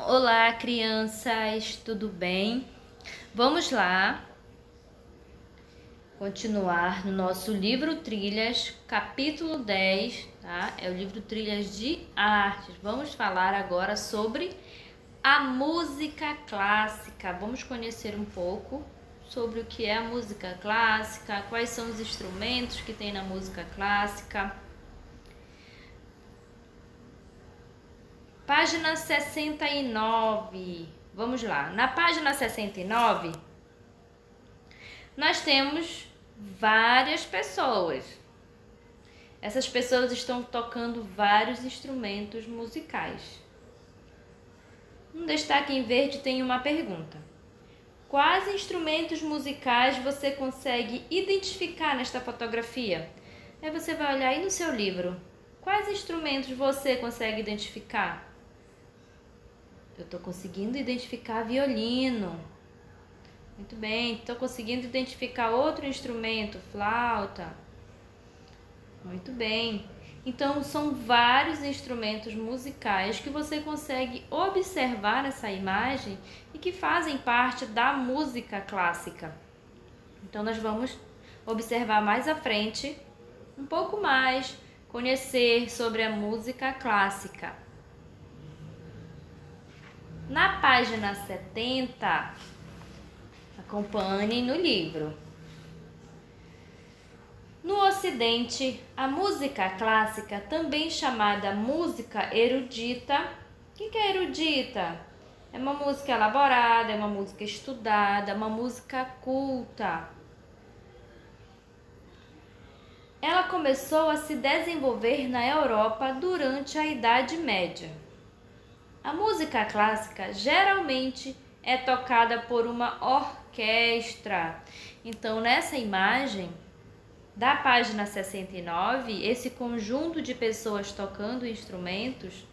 Olá, crianças, tudo bem? Vamos lá continuar no nosso livro Trilhas, capítulo 10, tá? É o livro Trilhas de Artes. Vamos falar agora sobre a música clássica. Vamos conhecer um pouco sobre o que é a música clássica, quais são os instrumentos que tem na música clássica. Página 69. Vamos lá. Na página 69, nós temos várias pessoas. Essas pessoas estão tocando vários instrumentos musicais. Um destaque em verde tem uma pergunta. Quais instrumentos musicais você consegue identificar nesta fotografia? Aí você vai olhar aí no seu livro. Quais instrumentos você consegue identificar? Eu estou conseguindo identificar violino. Muito bem, estou conseguindo identificar outro instrumento, flauta. Muito bem. Então, são vários instrumentos musicais que você consegue observar nessa imagem e que fazem parte da música clássica. Então, nós vamos observar mais à frente, um pouco mais, conhecer sobre a música clássica. Na página 70, acompanhe no livro. No Ocidente, a música clássica, também chamada música erudita, o que é erudita? É uma música elaborada, é uma música estudada, é uma música culta. Ela começou a se desenvolver na Europa durante a Idade Média. A música clássica geralmente é tocada por uma orquestra. Então, nessa imagem da página 69, esse conjunto de pessoas tocando instrumentos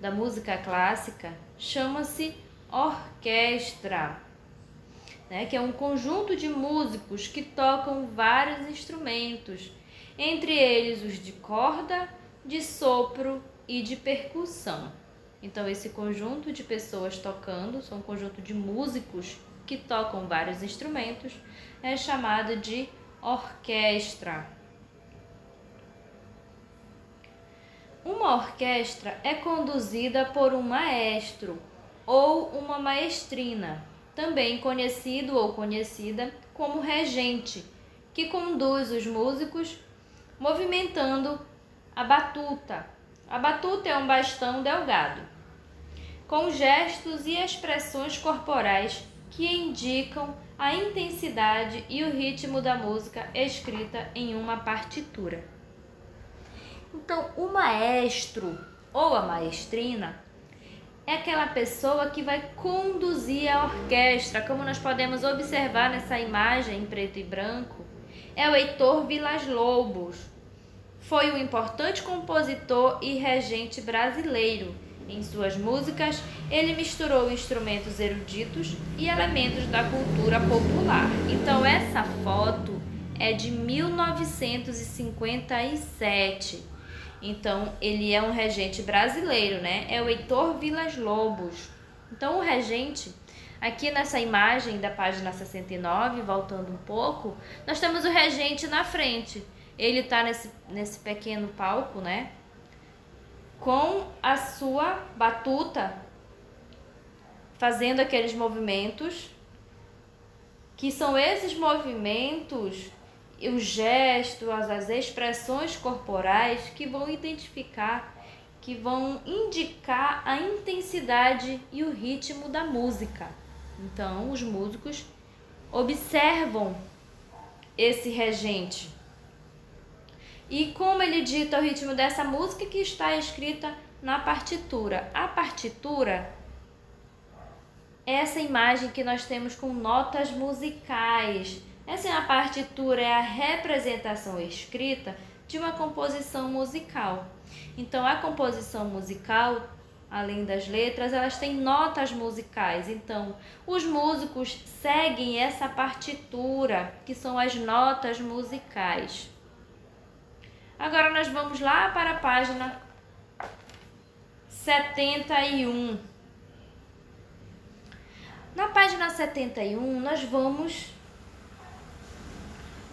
da música clássica chama-se orquestra, né? Que é um conjunto de músicos que tocam vários instrumentos, entre eles os de corda, de sopro e de percussão. Então, esse conjunto de pessoas tocando, são um conjunto de músicos que tocam vários instrumentos, é chamado de orquestra. Uma orquestra é conduzida por um maestro ou uma maestrina, também conhecido ou conhecida como regente, que conduz os músicos movimentando a batuta. A batuta é um bastão delgado, com gestos e expressões corporais que indicam a intensidade e o ritmo da música escrita em uma partitura. Então, o maestro ou a maestrina é aquela pessoa que vai conduzir a orquestra, como nós podemos observar nessa imagem em preto e branco. É o Heitor Villa-Lobos. Foi um importante compositor e regente brasileiro. Em suas músicas, ele misturou instrumentos eruditos e elementos da cultura popular. Então, essa foto é de 1957. Então, ele é um regente brasileiro, né? É o Heitor Villa-Lobos. Então, o regente, aqui nessa imagem da página 69, voltando um pouco, nós temos o regente na frente. Ele está nesse pequeno palco, né? Com a sua batuta, fazendo aqueles movimentos, que são esses movimentos, os gestos, as expressões corporais que vão identificar, que vão indicar a intensidade e o ritmo da música. Então, os músicos observam esse regente. E como ele dita o ritmo dessa música que está escrita na partitura. A partitura é essa imagem que nós temos com notas musicais. Essa partitura é a representação escrita de uma composição musical. Então, a composição musical, além das letras, elas têm notas musicais. Então, os músicos seguem essa partitura, que são as notas musicais. Agora nós vamos lá para a página 71. página 71, nós vamos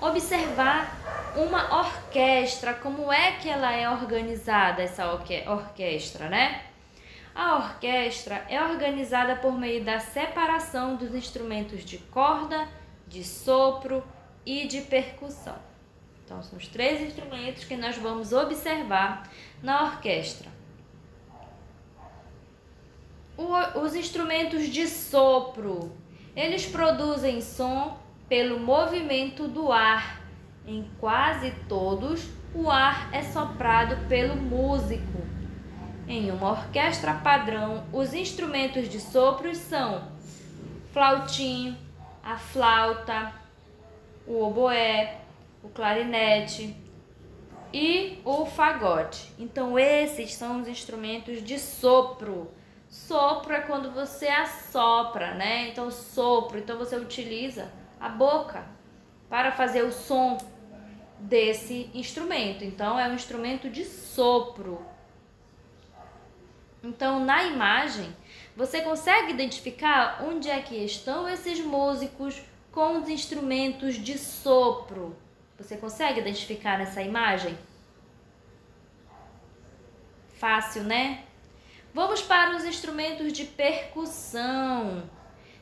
observar uma orquestra, como é que ela é organizada, essa orquestra, né? A orquestra é organizada por meio da separação dos instrumentos de corda, de sopro e de percussão. Então, são os 3 instrumentos que nós vamos observar na orquestra. Os instrumentos de sopro, eles produzem som pelo movimento do ar. Em quase todos, o ar é soprado pelo músico. Em uma orquestra padrão, os instrumentos de sopro são flautim, a flauta, o oboé, o clarinete e o fagote. Então, esses são os instrumentos de sopro. Sopro é quando você assopra, né? Então, sopro. Então, você utiliza a boca para fazer o som desse instrumento. Então, é um instrumento de sopro. Então, na imagem, você consegue identificar onde é que estão esses músicos com os instrumentos de sopro? Você consegue identificar nessa imagem? Fácil, né? Vamos para os instrumentos de percussão.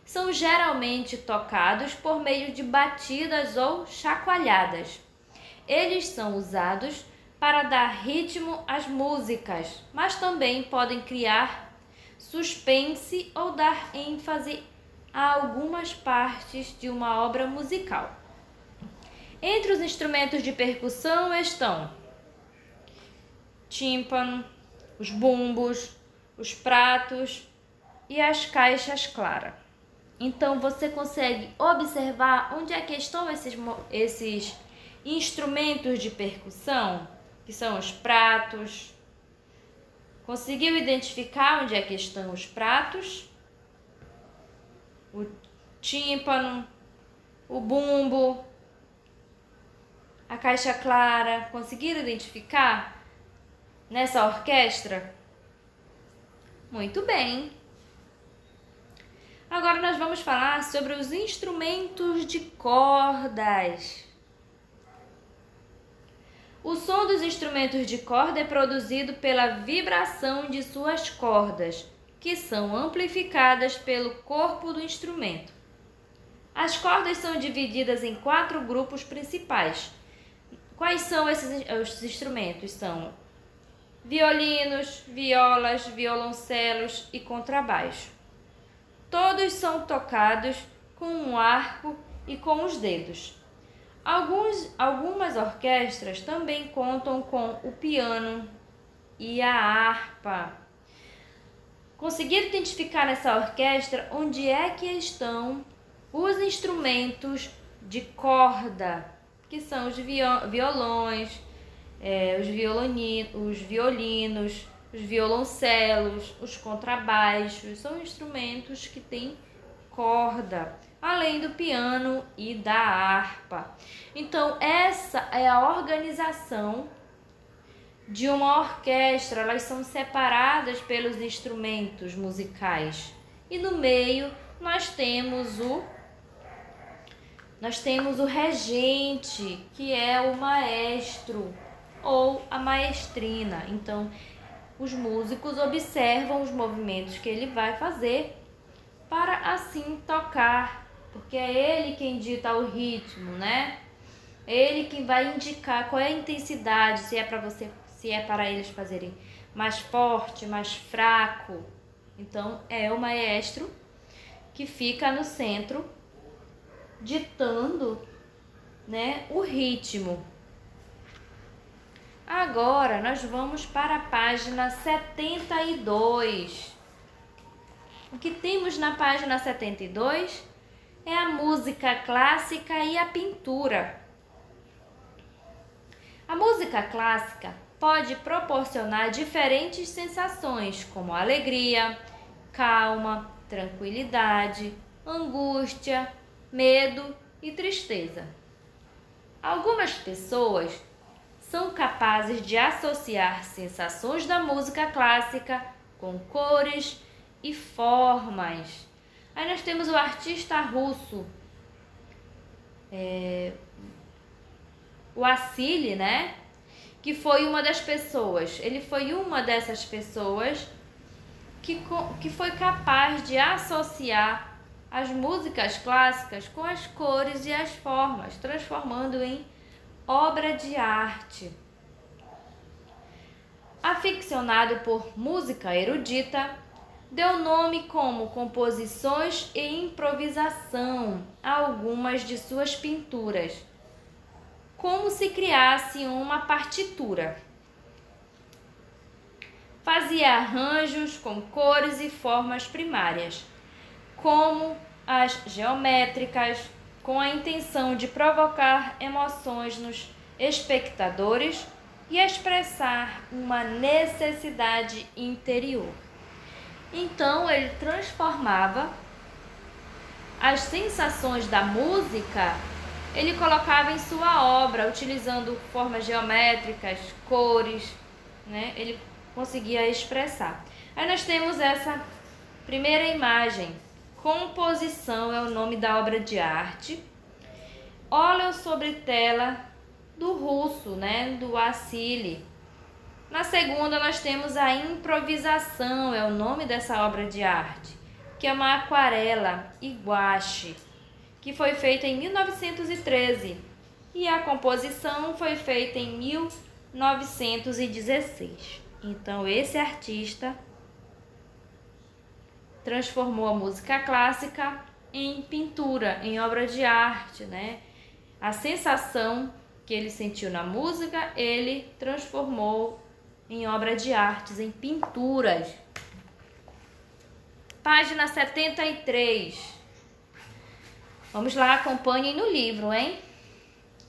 São geralmente tocados por meio de batidas ou chacoalhadas. Eles são usados para dar ritmo às músicas, mas também podem criar suspense ou dar ênfase a algumas partes de uma obra musical. Entre os instrumentos de percussão estão tímpano, os bumbos, os pratos e as caixas claras. Então, você consegue observar onde é que estão esses instrumentos de percussão, que são os pratos. Conseguiu identificar onde é que estão os pratos? O tímpano, o bumbo, a caixa clara. Conseguiram identificar nessa orquestra? Muito bem. Agora nós vamos falar sobre os instrumentos de cordas. O som dos instrumentos de corda é produzido pela vibração de suas cordas, que são amplificadas pelo corpo do instrumento. As cordas são divididas em 4 grupos principais. Quais são esses instrumentos? São violinos, violas, violoncelos e contrabaixo. Todos são tocados com um arco e com os dedos. Algumas orquestras também contam com o piano e a harpa. Conseguiram identificar nessa orquestra onde é que estão os instrumentos de corda, que são os violões, os violinos, os violoncelos, os contrabaixos. São instrumentos que têm corda, além do piano e da harpa. Então, essa é a organização de uma orquestra. Elas são separadas pelos instrumentos musicais. E no meio nós temos o regente, que é o maestro ou a maestrina. Então, os músicos observam os movimentos que ele vai fazer para assim tocar, porque é ele quem dita o ritmo, né? Ele que vai indicar qual é a intensidade, se é para eles fazerem mais forte, mais fraco. Então, é o maestro que fica no centro ditando, né, o ritmo. Agora nós vamos para a página 72. O que temos na página 72 é a música clássica e a pintura. A música clássica pode proporcionar diferentes sensações, como alegria, calma, tranquilidade, angústia, medo e tristeza. Algumas pessoas são capazes de associar sensações da música clássica com cores e formas. Aí nós temos o artista russo, o Wassily, né? Que foi uma das pessoas. Ele foi uma dessas pessoas que foi capaz de associar as músicas clássicas com as cores e as formas, transformando em obra de arte. Aficionado por música erudita, deu nome como composições e improvisação a algumas de suas pinturas, como se criasse uma partitura. Fazia arranjos com cores e formas primárias, como as geométricas, com a intenção de provocar emoções nos espectadores e expressar uma necessidade interior. Então, ele transformava as sensações da música, ele colocava em sua obra, utilizando formas geométricas, cores, né? Ele conseguia expressar. Aí nós temos essa primeira imagem. Composição é o nome da obra de arte. Óleo sobre tela do russo, né? Do Wassily. Na segunda nós temos a improvisação, é o nome dessa obra de arte, que é uma aquarela e guache, que foi feita em 1913, e a composição foi feita em 1916. Então esse artista transformou a música clássica em pintura, em obra de arte, né? A sensação que ele sentiu na música, ele transformou em obra de artes, em pinturas. Página 73. Vamos lá, acompanhem no livro, hein?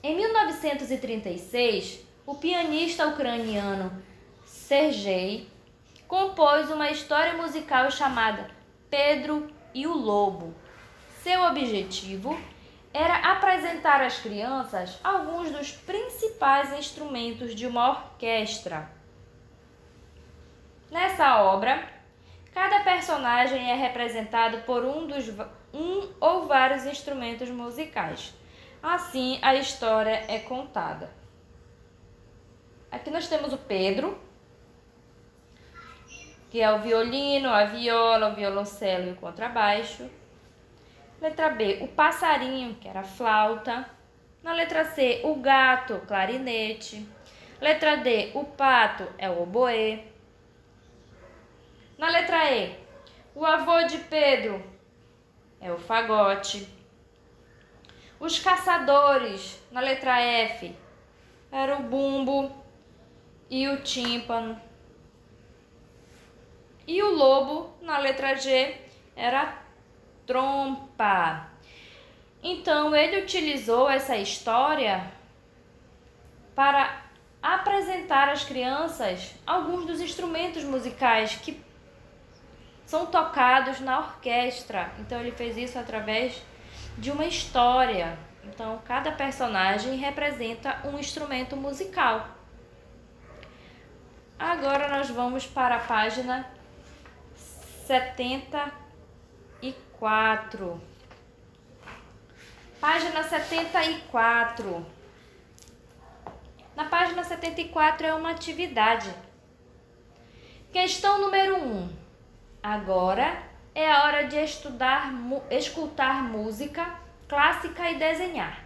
Em 1936, o pianista ucraniano Sergei compôs uma história musical chamada Pedro e o Lobo. Seu objetivo era apresentar às crianças alguns dos principais instrumentos de uma orquestra. Nessa obra, cada personagem é representado por um ou vários instrumentos musicais. Assim, a história é contada. Aqui nós temos o Pedro, que é o violino, a viola, o violoncelo e o contrabaixo. Letra B, o passarinho, que era a flauta. Na letra C, o gato, clarinete. Letra D, o pato é o oboé. Na letra E, o avô de Pedro é o fagote. Os caçadores, na letra F, era o bumbo e o tímpano. E o lobo, na letra G, era a trompa. Então, ele utilizou essa história para apresentar às crianças alguns dos instrumentos musicais que são tocados na orquestra. Então, ele fez isso através de uma história. Então, cada personagem representa um instrumento musical. Agora, nós vamos para a página 74. Página 74. Na página 74 é uma atividade. Questão número 1. Agora é a hora de escutar música clássica e desenhar.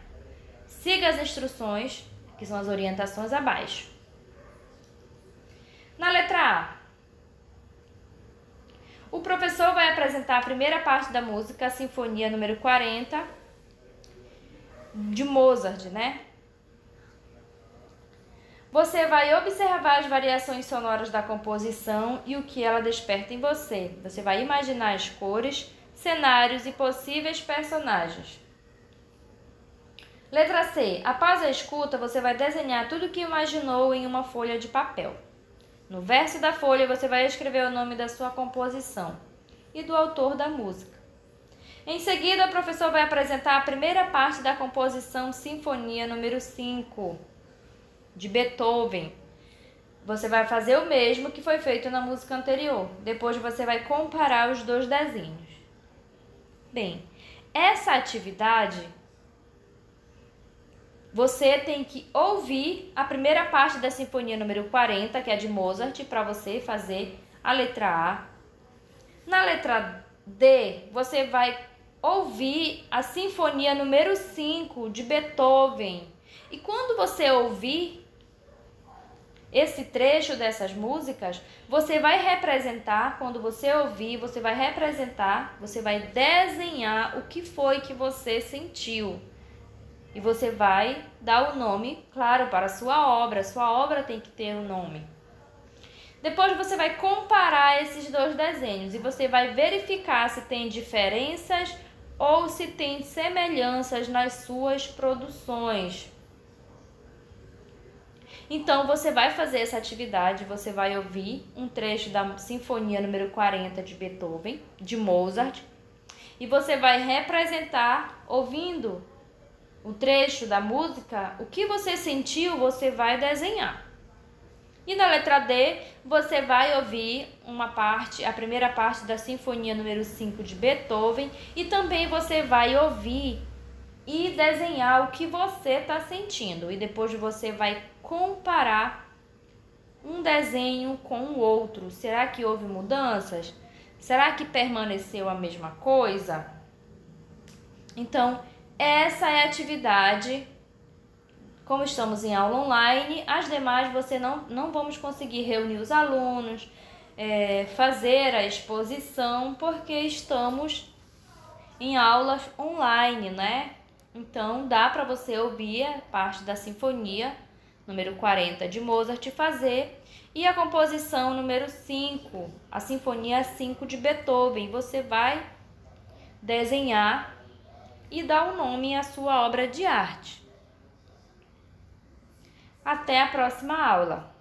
Siga as instruções, que são as orientações abaixo. Na letra A, o professor vai apresentar a primeira parte da música, a Sinfonia número 40, de Mozart, né? Você vai observar as variações sonoras da composição e o que ela desperta em você. Você vai imaginar as cores, cenários e possíveis personagens. Letra C. Após a escuta, você vai desenhar tudo o que imaginou em uma folha de papel. No verso da folha, você vai escrever o nome da sua composição e do autor da música. Em seguida, o professor vai apresentar a primeira parte da composição Sinfonia número 5, de Beethoven. Você vai fazer o mesmo que foi feito na música anterior. Depois você vai comparar os dois desenhos. Bem, essa atividade você tem que ouvir a primeira parte da Sinfonia número 40, que é de Mozart, para você fazer a letra A. Na letra D, você vai ouvir a Sinfonia número 5 de Beethoven. E quando você ouvir esse trecho dessas músicas, você vai representar, quando você ouvir, você vai representar, você vai desenhar o que foi que você sentiu. E você vai dar o nome, claro, para a sua obra. Sua obra tem que ter um nome. Depois você vai comparar esses dois desenhos e você vai verificar se tem diferenças ou se tem semelhanças nas suas produções. Então, você vai fazer essa atividade, você vai ouvir um trecho da Sinfonia número 40 de Beethoven, de Mozart, e você vai representar, ouvindo o trecho da música, o que você sentiu, você vai desenhar. E na letra D, você vai ouvir a primeira parte da Sinfonia número 5 de Beethoven, e também você vai ouvir e desenhar o que você está sentindo. E depois você vai comparar um desenho com o outro. Será que houve mudanças? Será que permaneceu a mesma coisa? Então, essa é a atividade. Como estamos em aula online, as demais você não vamos conseguir reunir os alunos, fazer a exposição, porque estamos em aulas online, né? Então, dá para você ouvir a parte da Sinfonia número 40 de Mozart e fazer, e a composição número 5, a Sinfonia 5 de Beethoven. Você vai desenhar e dar o nome à sua obra de arte. Até a próxima aula!